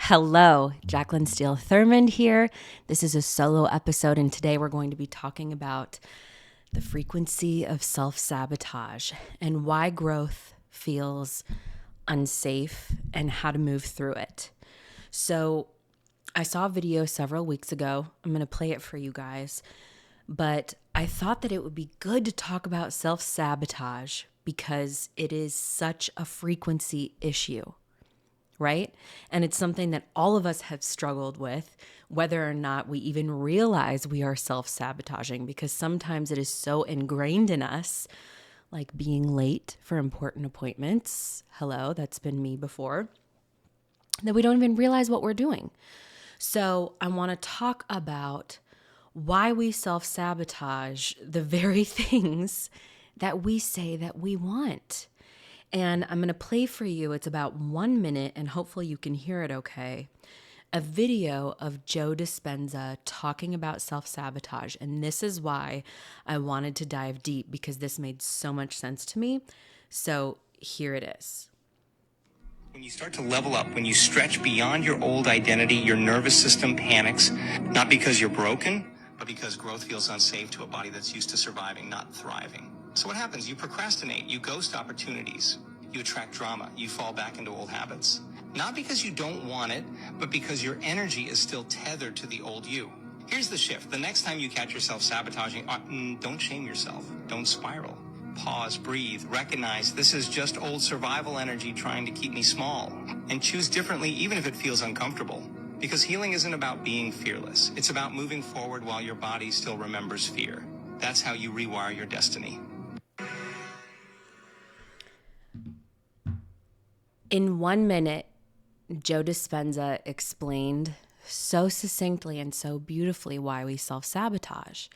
Hello, Jaclyn Steele Thurmond here. This is a solo episode, and today we're going to be talking about the frequency of self-sabotage and why growth feels unsafe and how to move through it. So, I saw a video several weeks ago. I'm going to play it for you guys, but I thought that it would be good to talk about self-sabotage because it is such a frequency issue. Right? And it's something that all of us have struggled with, whether or not we even realize we are self-sabotaging, because sometimes it is so ingrained in us, like being late for important appointments. Hello, that's been me before, that we don't even realize what we're doing. So I want to talk about why we self-sabotage the very things that we say that we want. And I'm going to play for you, it's about 1 minute, and hopefully you can hear it okay, a video of Joe Dispenza talking about self-sabotage. And this is why I wanted to dive deep, because this made so much sense to me. So here it is. When you start to level up, when you stretch beyond your old identity, your nervous system panics, not because you're broken, but because growth feels unsafe to a body that's used to surviving, not thriving. So what happens? You procrastinate, you ghost opportunities, you attract drama, you fall back into old habits. Not because you don't want it, but because your energy is still tethered to the old you. Here's the shift. The next time you catch yourself sabotaging, don't shame yourself. Don't spiral. Pause, breathe, recognize this is just old survival energy trying to keep me small. And choose differently even if it feels uncomfortable. Because healing isn't about being fearless. It's about moving forward while your body still remembers fear. That's how you rewire your destiny. In 1 minute, Joe Dispenza explained so succinctly and so beautifully why we self-sabotage.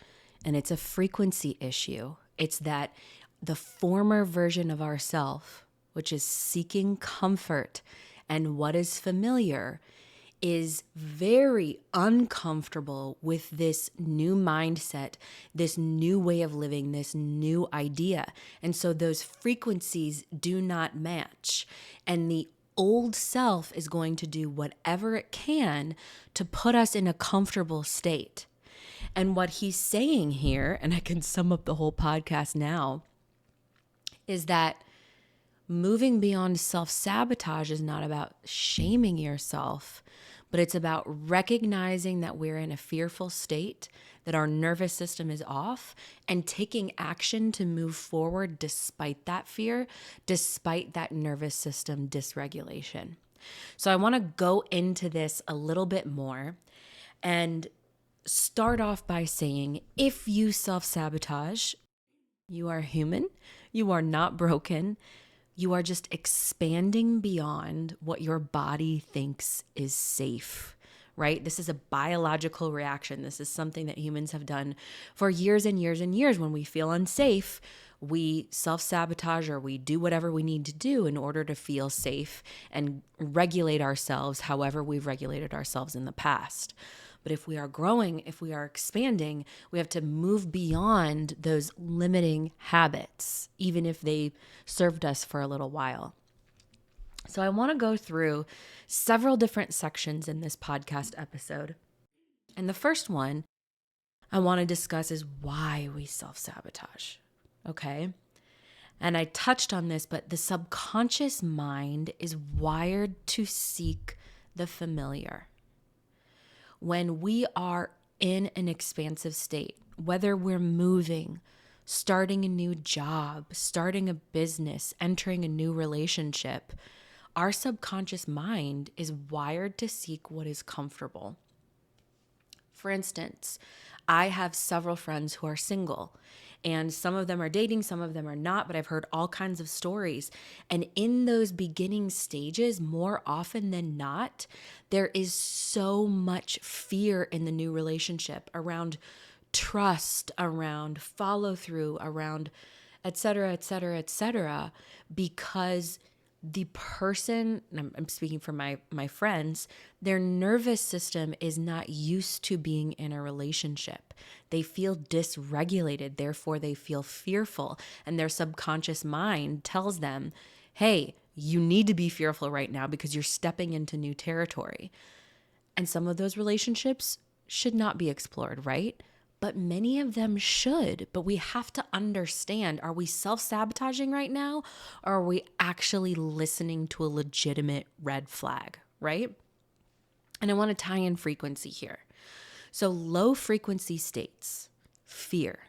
And it's a frequency issue. It's that the former version of ourself, which is seeking comfort and what is familiar, is very uncomfortable with this new mindset, this new way of living, this new idea. And so those frequencies do not match. And the old self is going to do whatever it can to put us in a comfortable state. And what he's saying here, and I can sum up the whole podcast now, is that moving beyond self-sabotage is not about shaming yourself, but it's about recognizing that we're in a fearful state, that our nervous system is off, and taking action to move forward despite that fear, despite that nervous system dysregulation. So I want to go into this a little bit more and start off by saying, if you self-sabotage, you are human, you are not broken. You are just expanding beyond what your body thinks is safe, right? This is a biological reaction. This is something that humans have done for years and years and years. When we feel unsafe, we self-sabotage or we do whatever we need to do in order to feel safe and regulate ourselves however we've regulated ourselves in the past. But if we are growing, if we are expanding, we have to move beyond those limiting habits, even if they served us for a little while. So I want to go through several different sections in this podcast episode. And the first one I want to discuss is why we self-sabotage, okay? And I touched on this, but the subconscious mind is wired to seek the familiar. When we are in an expansive state, whether we're moving, starting a new job, starting a business, entering a new relationship, our subconscious mind is wired to seek what is comfortable. For instance, I have several friends who are single, and some of them are dating, some of them are not, but I've heard all kinds of stories. And in those beginning stages, more often than not, there is so much fear in the new relationship around trust, around follow through, around et cetera, et cetera, et cetera, because the person, and I'm speaking for my friends, their nervous system is not used to being in a relationship. They feel dysregulated, therefore they feel fearful, and their subconscious mind tells them, hey, You need to be fearful right now because you're stepping into new territory. And some of those relationships should not be explored, right? But many of them should. But we have to understand, are we self-sabotaging right now? Or are we actually listening to a legitimate red flag, right? And I want to tie in frequency here. So low frequency states, fear,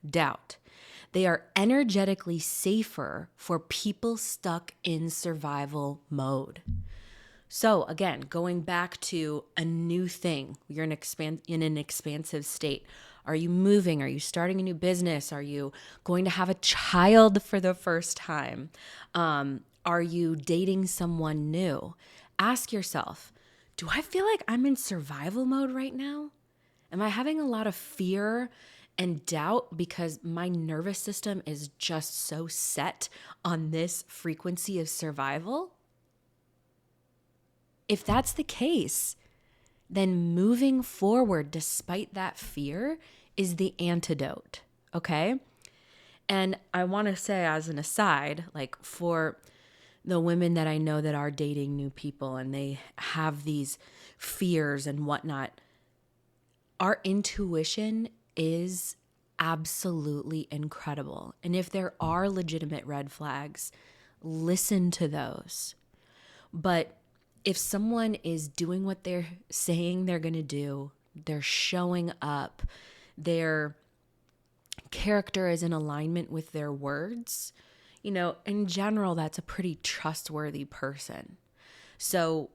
doubt, they are energetically safer for people stuck in survival mode. So again, going back to a new thing, you're in an expansive state. Are you moving? Are you starting a new business? Are you going to have a child for the first time? Are you dating someone new? Ask yourself, do I feel like I'm in survival mode right now? Am I having a lot of fear and doubt because my nervous system is just so set on this frequency of survival? If that's the case, then moving forward despite that fear is the antidote, okay? And I want to say as an aside, like for the women that I know that are dating new people and they have these fears and whatnot, our intuition is absolutely incredible. And if there are legitimate red flags, listen to those. But if someone is doing what they're saying they're going to do, they're showing up, their character is in alignment with their words, in general, that's a pretty trustworthy person. So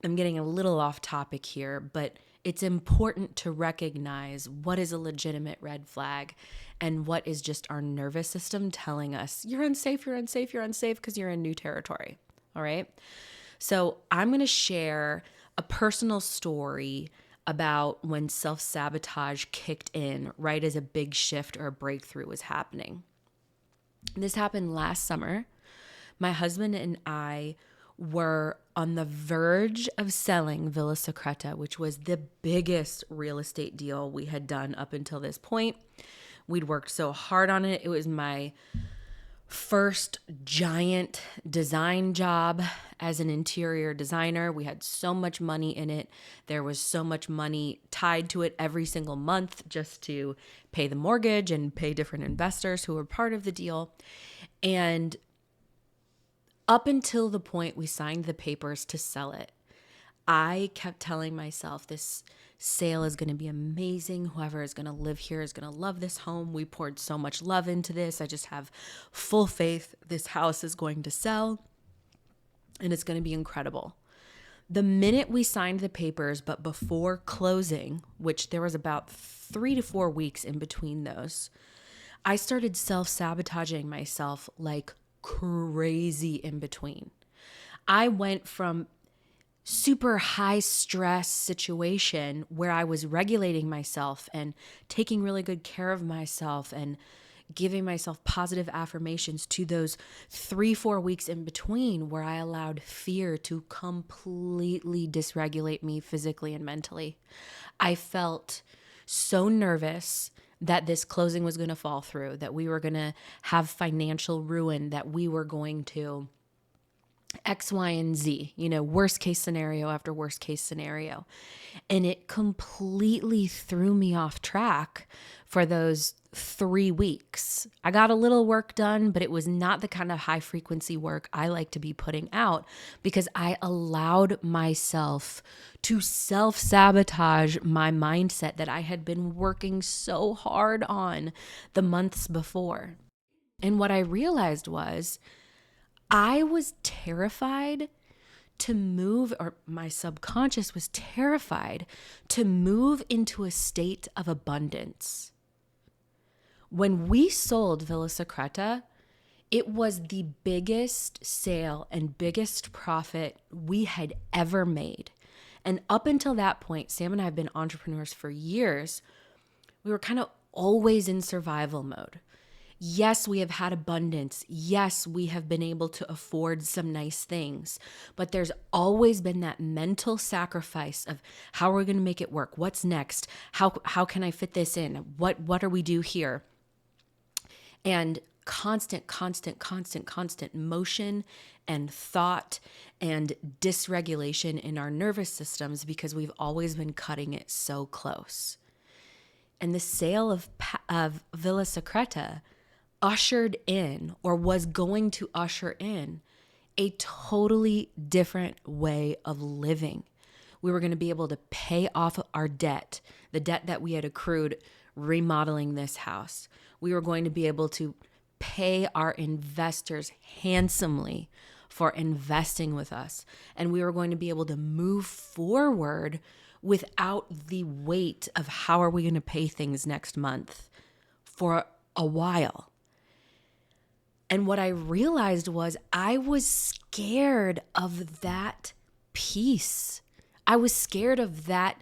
I'm getting a little off topic here, but it's important to recognize what is a legitimate red flag and what is just our nervous system telling us, you're unsafe because you're in new territory. All right. So I'm going to share a personal story about when self-sabotage kicked in right as a big shift or a breakthrough was happening. This happened last summer. My husband and I were on the verge of selling Villa Secreta, which was the biggest real estate deal we had done up until this point. We'd worked so hard on it. It was my first giant design job as an interior designer. We had so much money in it. There was so much money tied to it every single month just to pay the mortgage and pay different investors who were part of the deal. And up until the point we signed the papers to sell it, I kept telling myself this sale is going to be amazing. Whoever is going to live here is going to love this home. We poured so much love into this. I just have full faith this house is going to sell and it's going to be incredible. The minute we signed the papers, but before closing, which there was about 3 to 4 weeks in between those, I started self-sabotaging myself like crazy in between. I went from super high stress situation where I was regulating myself and taking really good care of myself and giving myself positive affirmations to those 3-4 weeks in between where I allowed fear to completely dysregulate me physically and mentally. I felt so nervous that this closing was going to fall through, that we were going to have financial ruin, that we were going to X, Y, and Z, worst case scenario after worst case scenario. And it completely threw me off track for those 3 weeks. I got a little work done, but it was not the kind of high frequency work I like to be putting out because I allowed myself to self-sabotage my mindset that I had been working so hard on the months before. And what I realized was I was terrified to move, or my subconscious was terrified to move into a state of abundance. When we sold Villa Secreta, it was the biggest sale and biggest profit we had ever made. And up until that point, Sam and I have been entrepreneurs for years. We were kind of always in survival mode. Yes, we have had abundance. Yes, we have been able to afford some nice things, but there's always been that mental sacrifice of how are we going to make it work? What's next? How can I fit this in? What do we do here? And constant motion and thought and dysregulation in our nervous systems because we've always been cutting it so close. And the sale of Villa Secreta ushered in, or was going to usher in, a totally different way of living. We were going to be able to pay off our debt, the debt that we had accrued remodeling this house. We were going to be able to pay our investors handsomely for investing with us. And we were going to be able to move forward without the weight of how are we going to pay things next month for a while. And what I realized was I was scared of that piece. I was scared of that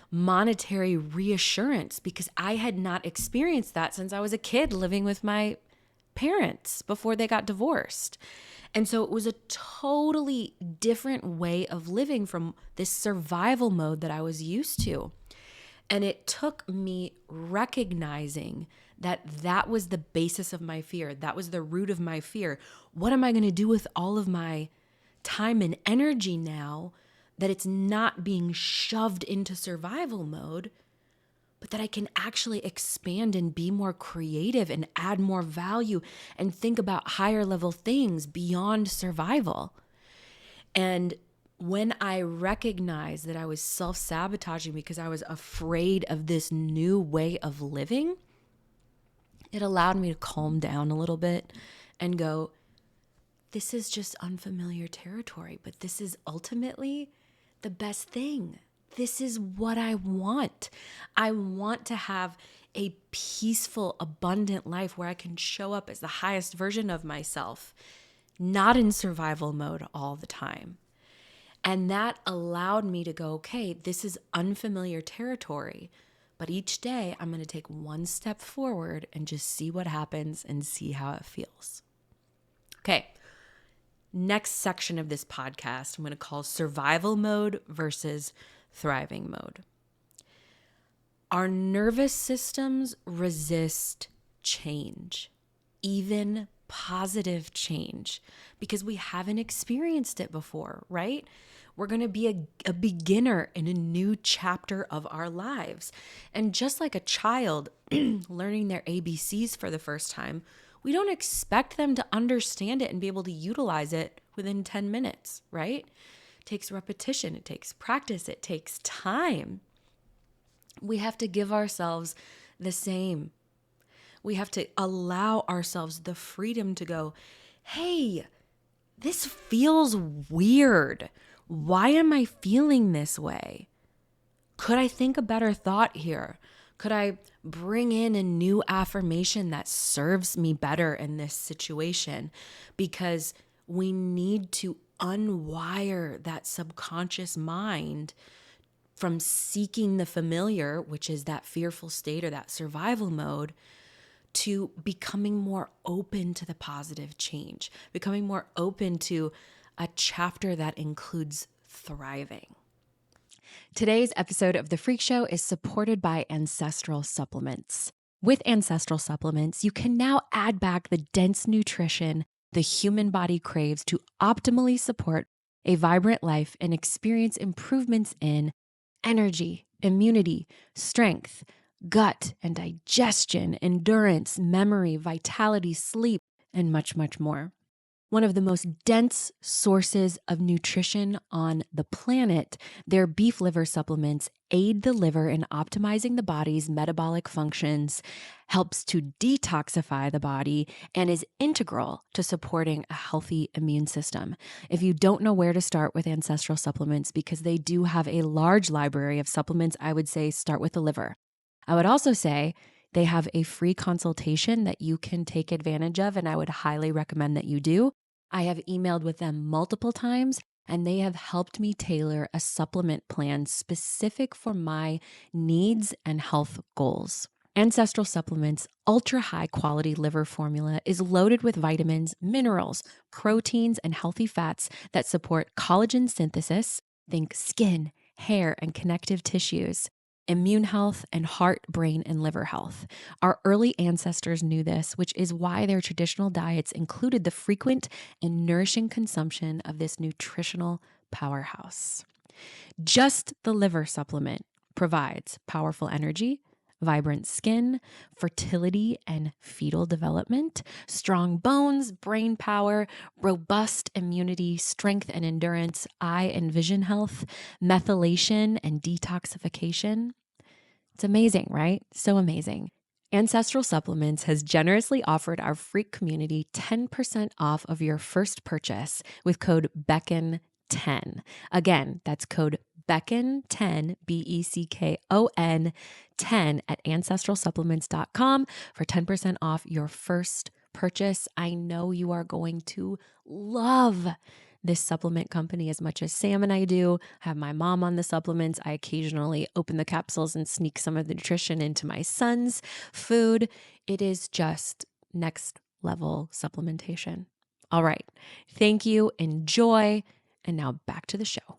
monetary reassurance because I had not experienced that since I was a kid living with my parents before they got divorced. And so it was a totally different way of living from this survival mode that I was used to. And it took me recognizing that that was the basis of my fear. That was the root of my fear. What am I going to do with all of my time and energy now that it's not being shoved into survival mode, but that I can actually expand and be more creative and add more value and think about higher level things beyond survival? And when I recognized that I was self-sabotaging because I was afraid of this new way of living, it allowed me to calm down a little bit and go, this is just unfamiliar territory, but this is ultimately the best thing. This is what I want. I want to have a peaceful, abundant life where I can show up as the highest version of myself, not in survival mode all the time. And that allowed me to go, okay, this is unfamiliar territory, but each day I'm going to take one step forward and just see what happens and see how it feels. Okay, next section of this podcast, I'm going to call survival mode versus thriving mode. Our nervous systems resist change, even positive change, because we haven't experienced it before, right? We're going to be a beginner in a new chapter of our lives. And just like a child learning their ABCs for the first time, we don't expect them to understand it and be able to utilize it within 10 minutes, right? It takes repetition, it takes practice, it takes time. We have to give ourselves the same. We have to allow ourselves the freedom to go, hey, this feels weird. Why am I feeling this way? Could I think a better thought here? Could I bring in a new affirmation that serves me better in this situation? Because we need to unwire that subconscious mind from seeking the familiar, which is that fearful state or that survival mode, to becoming more open to the positive change, becoming more open to a chapter that includes thriving. Today's episode of The Freak Show is supported by Ancestral Supplements. With Ancestral Supplements, you can now add back the dense nutrition the human body craves to optimally support a vibrant life and experience improvements in energy, immunity, strength, gut and digestion, endurance, memory, vitality, sleep, and much, much more. One of the most dense sources of nutrition on the planet, their beef liver supplements aid the liver in optimizing the body's metabolic functions, helps to detoxify the body, and is integral to supporting a healthy immune system. If you don't know where to start with Ancestral Supplements, because they do have a large library of supplements, I would say start with the liver. I would also say they have a free consultation that you can take advantage of, and I would highly recommend that you do. I have emailed with them multiple times, and they have helped me tailor a supplement plan specific for my needs and health goals. Ancestral Supplements' ultra high quality liver formula is loaded with vitamins, minerals, proteins, and healthy fats that support collagen synthesis, think skin, hair, and connective tissues, immune health, and heart, brain, and liver health. Our early ancestors knew this, which is why their traditional diets included the frequent and nourishing consumption of this nutritional powerhouse. Just the liver supplement provides powerful energy, vibrant skin, fertility and fetal development, strong bones, brain power, robust immunity, strength and endurance, eye and vision health, methylation and detoxification. It's amazing, right? So amazing. Ancestral Supplements has generously offered our freak community 10% off of your first purchase with code BECKON10. Again, that's code BECKON10, BECKON 10 at ancestralsupplements.com for 10% off your first purchase. I know you are going to love this supplement company as much as Sam and I do. I have my mom on the supplements. I occasionally open the capsules and sneak some of the nutrition into my son's food. It is just next level supplementation. All right. Thank you. Enjoy. And now back to the show.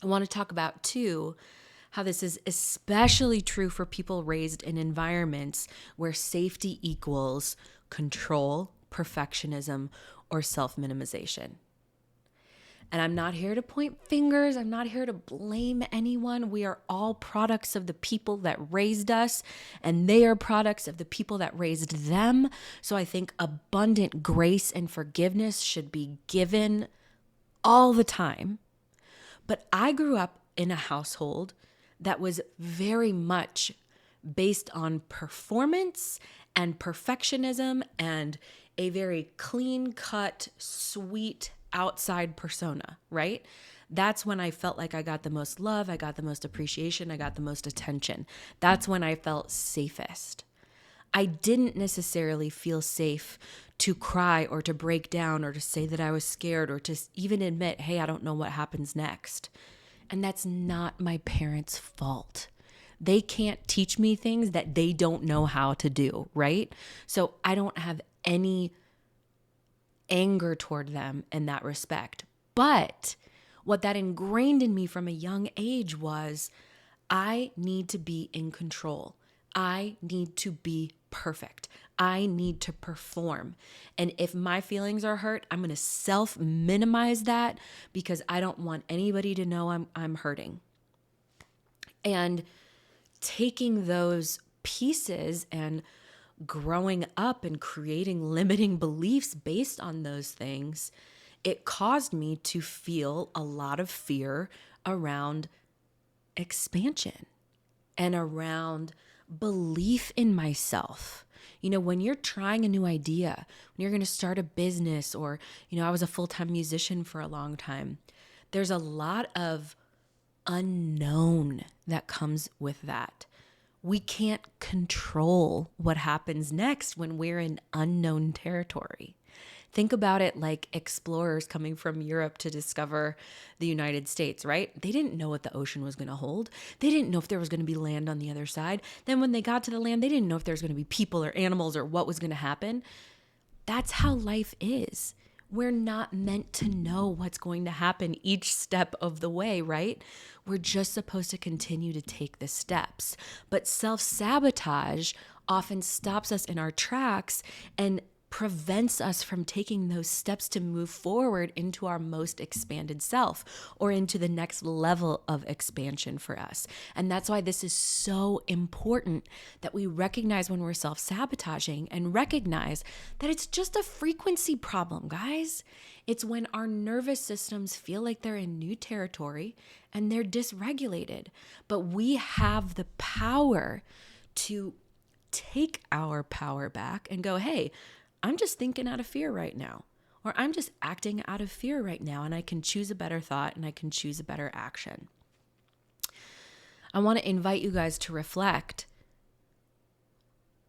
I want to talk about, too, how this is especially true for people raised in environments where safety equals control, perfectionism, or self-minimization. And I'm not here to point fingers. I'm not here to blame anyone. We are all products of the people that raised us, and they are products of the people that raised them. So I think abundant grace and forgiveness should be given all the time. But I grew up in a household that was very much based on performance and perfectionism and a very clean-cut, sweet outside persona, right? That's when I felt like I got the most love, I got the most appreciation, I got the most attention. That's when I felt safest. I didn't necessarily feel safe to cry or to break down or to say that I was scared or to even admit, hey, I don't know what happens next. And that's not my parents' fault. They can't teach me things that they don't know how to do, right? So I don't have any anger toward them in that respect. But what that ingrained in me from a young age was I need to be in control. I need to be perfect. I need to perform. And if my feelings are hurt, I'm going to self-minimize that because I don't want anybody to know I'm hurting. And taking those pieces and growing up and creating limiting beliefs based on those things, it caused me to feel a lot of fear around expansion and around belief in myself. You know, when you're trying a new idea, when you're going to start a business, or, I was a full-time musician for a long time, there's a lot of unknown that comes with that. We can't control what happens next when we're in unknown territory. Think about it like explorers coming from Europe to discover the United States, right? They didn't know what the ocean was going to hold. They didn't know if there was going to be land on the other side. Then when they got to the land, they didn't know if there was going to be people or animals or what was going to happen. That's how life is. We're not meant to know what's going to happen each step of the way, right? We're just supposed to continue to take the steps. But self-sabotage often stops us in our tracks and prevents us from taking those steps to move forward into our most expanded self or into the next level of expansion for us. And that's why this is so important that we recognize when we're self-sabotaging and recognize that it's just a frequency problem, guys. It's when our nervous systems feel like they're in new territory and they're dysregulated. But we have the power to take our power back and go, hey, I'm just thinking out of fear right now, or I'm just acting out of fear right now, and I can choose a better thought and I can choose a better action. I want to invite you guys to reflect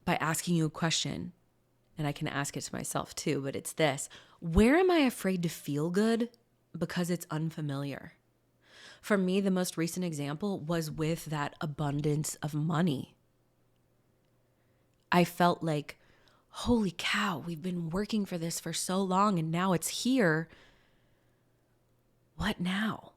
by asking you a question, and I can ask it to myself too, but it's this: where am I afraid to feel good because it's unfamiliar? For me, the most recent example was with that abundance of money. I felt like, holy cow, we've been working for this for so long and now it's here. What now?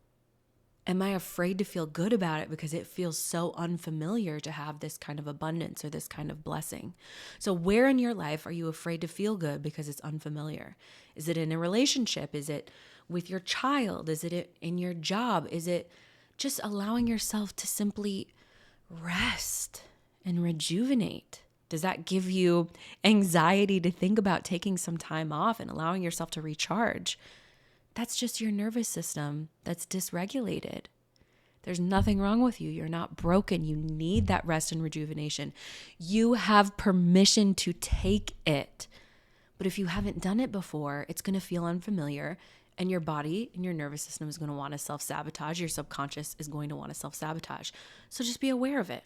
Am I afraid to feel good about it because it feels so unfamiliar to have this kind of abundance or this kind of blessing? So where in your life are you afraid to feel good because it's unfamiliar? Is it in a relationship? Is it with your child? Is it in your job? Is it just allowing yourself to simply rest and rejuvenate? Does that give you anxiety to think about taking some time off and allowing yourself to recharge? That's just your nervous system that's dysregulated. There's nothing wrong with you. You're not broken. You need that rest and rejuvenation. You have permission to take it. But if you haven't done it before, it's going to feel unfamiliar, and your body and your nervous system is going to want to self-sabotage. Your subconscious is going to want to self-sabotage. So just be aware of it.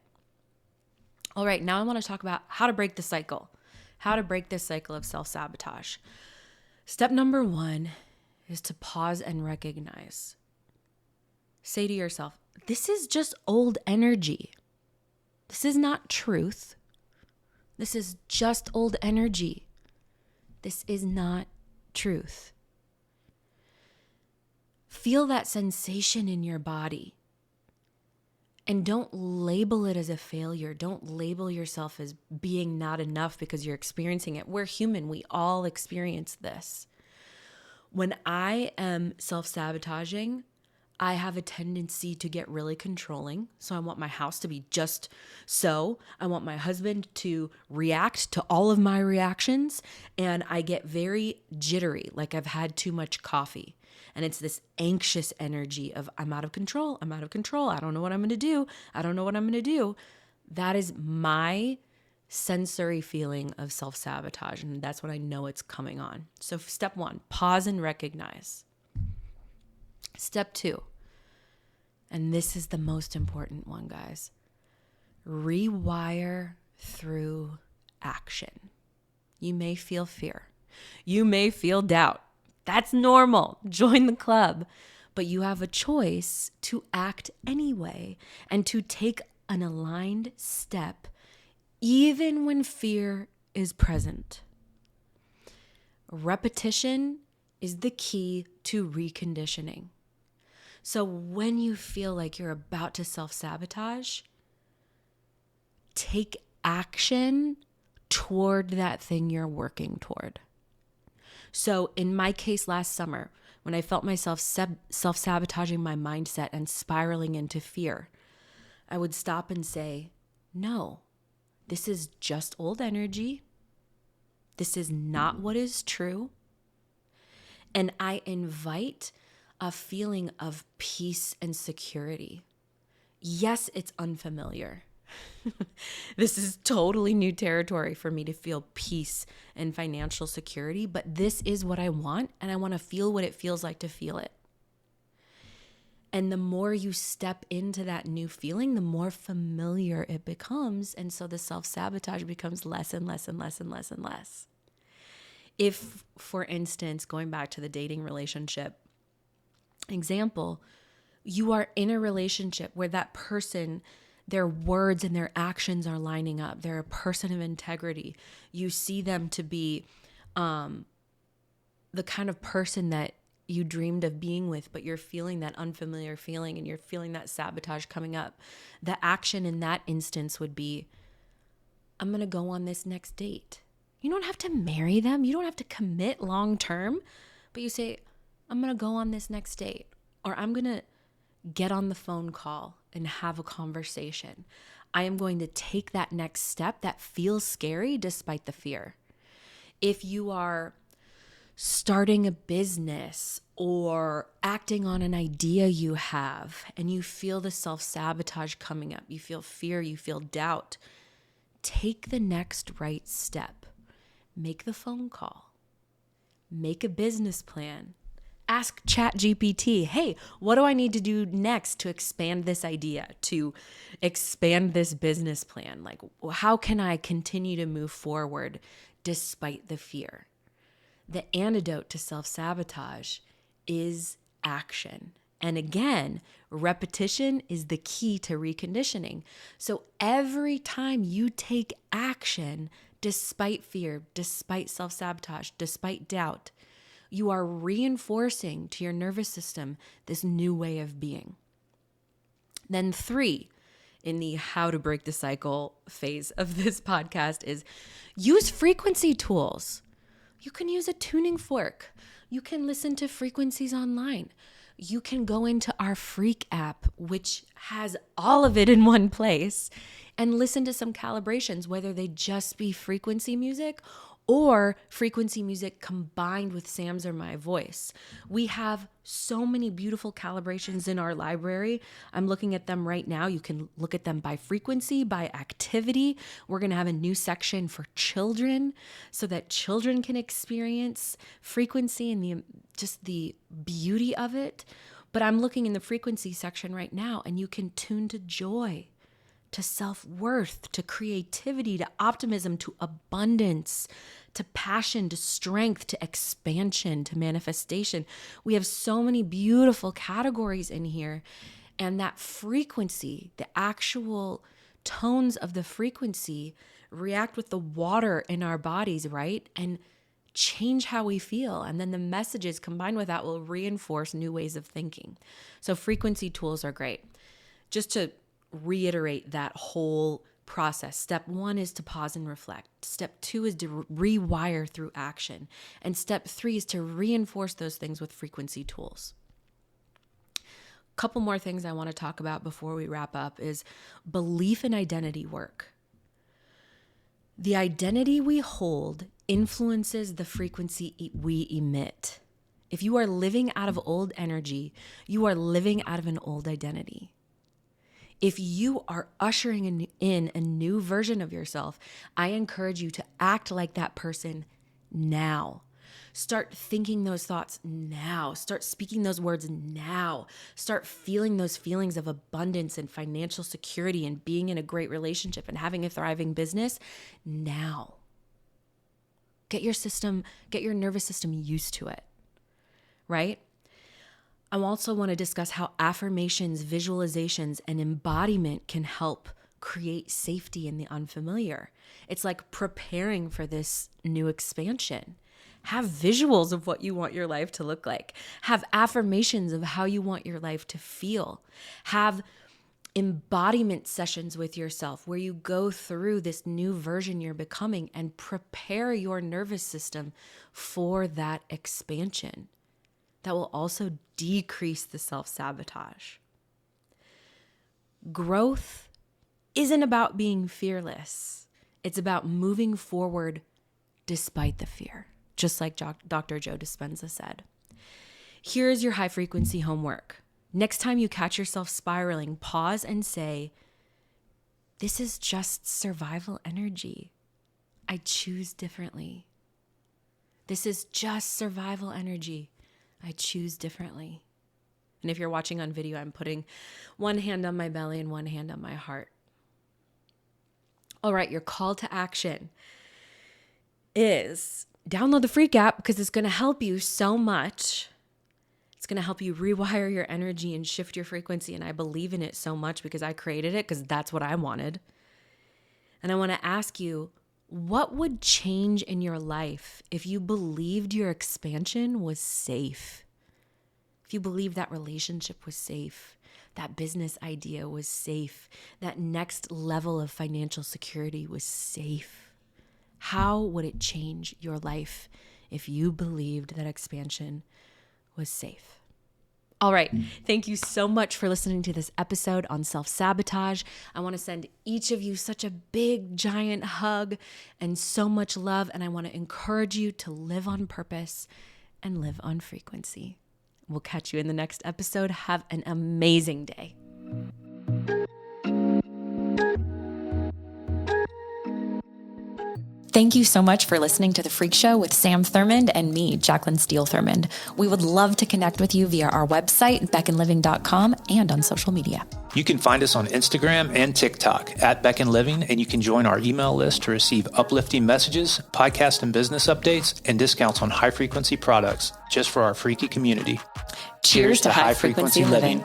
All right, now I want to talk about how to break the cycle. How to break this cycle of self-sabotage. Step number 1 is to pause and recognize. Say to yourself, this is just old energy. This is not truth. This is just old energy. This is not truth. Feel that sensation in your body. And don't label it as a failure. Don't label yourself as being not enough because you're experiencing it. We're human. We all experience this. When I am self-sabotaging, I have a tendency to get really controlling. So I want my house to be just so. I want my husband to react to all of my reactions. And I get very jittery, like I've had too much coffee. And it's this anxious energy of I'm out of control. I'm out of control. I don't know what I'm going to do. I don't know what I'm going to do. That is my sensory feeling of self-sabotage. And that's when I know it's coming on. So step 1, pause and recognize. Step 2, and this is the most important one, guys, rewire through action. You may feel fear. You may feel doubt. That's normal. Join the club. But you have a choice to act anyway and to take an aligned step even when fear is present. Repetition is the key to reconditioning. So when you feel like you're about to self-sabotage, take action toward that thing you're working toward. So in my case last summer, when I felt myself self-sabotaging my mindset and spiraling into fear, I would stop and say, no, this is just old energy. This is not what is true. And I invite a feeling of peace and security. Yes, it's unfamiliar. This is totally new territory for me to feel peace and financial security, but this is what I want, and I want to feel what it feels like to feel it. And the more you step into that new feeling, the more familiar it becomes, and so the self-sabotage becomes less and less and less and less and less. If, for instance, going back to the dating relationship example, you are in a relationship where that person, their words and their actions are lining up. They're a person of integrity. You see them to be the kind of person that you dreamed of being with, but you're feeling that unfamiliar feeling and you're feeling that sabotage coming up. The action in that instance would be, I'm going to go on this next date. You don't have to marry them. You don't have to commit long term, but you say, I'm going to go on this next date, or I'm going to get on the phone call and have a conversation. I am going to take that next step that feels scary despite the fear. If you are starting a business or acting on an idea you have and you feel the self-sabotage coming up, you feel fear, you feel doubt, take the next right step. Make the phone call. Make a business plan. Ask ChatGPT, hey, what do I need to do next to expand this idea, to expand this business plan? Like, how can I continue to move forward despite the fear? The antidote to self-sabotage is action. And again, repetition is the key to reconditioning. So every time you take action, despite fear, despite self-sabotage, despite doubt, you are reinforcing to your nervous system this new way of being. Then 3, in the how to break the cycle phase of this podcast, is use frequency tools. You can use a tuning fork. You can listen to frequencies online. You can go into our Freak app, which has all of it in one place, and listen to some calibrations, whether they just be frequency music or frequency music combined with Sam's or my voice. We have so many beautiful calibrations in our library. I'm looking at them right now. You can look at them by frequency, by activity. We're going to have a new section for children so that children can experience frequency and just the beauty of it. But I'm looking in the frequency section right now, and you can tune to joy, to self-worth, to creativity, to optimism, to abundance, to passion, to strength, to expansion, to manifestation. We have so many beautiful categories in here. And that frequency, the actual tones of the frequency react with the water in our bodies, right? And change how we feel. And then the messages combined with that will reinforce new ways of thinking. So frequency tools are great. Just to reiterate that whole process. Step 1 is to pause and reflect. Step 2 is to rewire through action. And step 3 is to reinforce those things with frequency tools. A couple more things I want to talk about before we wrap up is belief and identity work. The identity we hold influences the frequency we emit. If you are living out of old energy, you are living out of an old identity. If you are ushering in a new version of yourself, I encourage you to act like that person now. Start thinking those thoughts now. Start speaking those words now. Start feeling those feelings of abundance and financial security and being in a great relationship and having a thriving business now. Get your nervous system used to it, right? I also want to discuss how affirmations, visualizations, and embodiment can help create safety in the unfamiliar. It's like preparing for this new expansion. Have visuals of what you want your life to look like. Have affirmations of how you want your life to feel. Have embodiment sessions with yourself where you go through this new version you're becoming and prepare your nervous system for that expansion. That will also decrease the self-sabotage. Growth isn't about being fearless. It's about moving forward despite the fear, just like Dr. Joe Dispenza said. Here's your high frequency homework. Next time you catch yourself spiraling, pause and say, this is just survival energy. I choose differently. This is just survival energy. I choose differently. And if you're watching on video, I'm putting one hand on my belly and one hand on my heart. All right, your call to action is download the Freak app because it's going to help you so much. It's going to help you rewire your energy and shift your frequency. And I believe in it so much because I created it because that's what I wanted. And I want to ask you, what would change in your life if you believed your expansion was safe? If you believed that relationship was safe, that business idea was safe, that next level of financial security was safe? How would it change your life if you believed that expansion was safe? All right. Thank you so much for listening to this episode on self-sabotage. I want to send each of you such a big, giant hug and so much love. And I want to encourage you to live on purpose and live on frequency. We'll catch you in the next episode. Have an amazing day. Thank you so much for listening to The Freak Show with Sam Thurmond and me, Jaclyn Steele Thurmond. We would love to connect with you via our website, beckonliving.com, and on social media. You can find us on Instagram and TikTok at Beck and Living, and you can join our email list to receive uplifting messages, podcast and business updates, and discounts on high-frequency products just for our freaky community. Cheers to high-frequency living.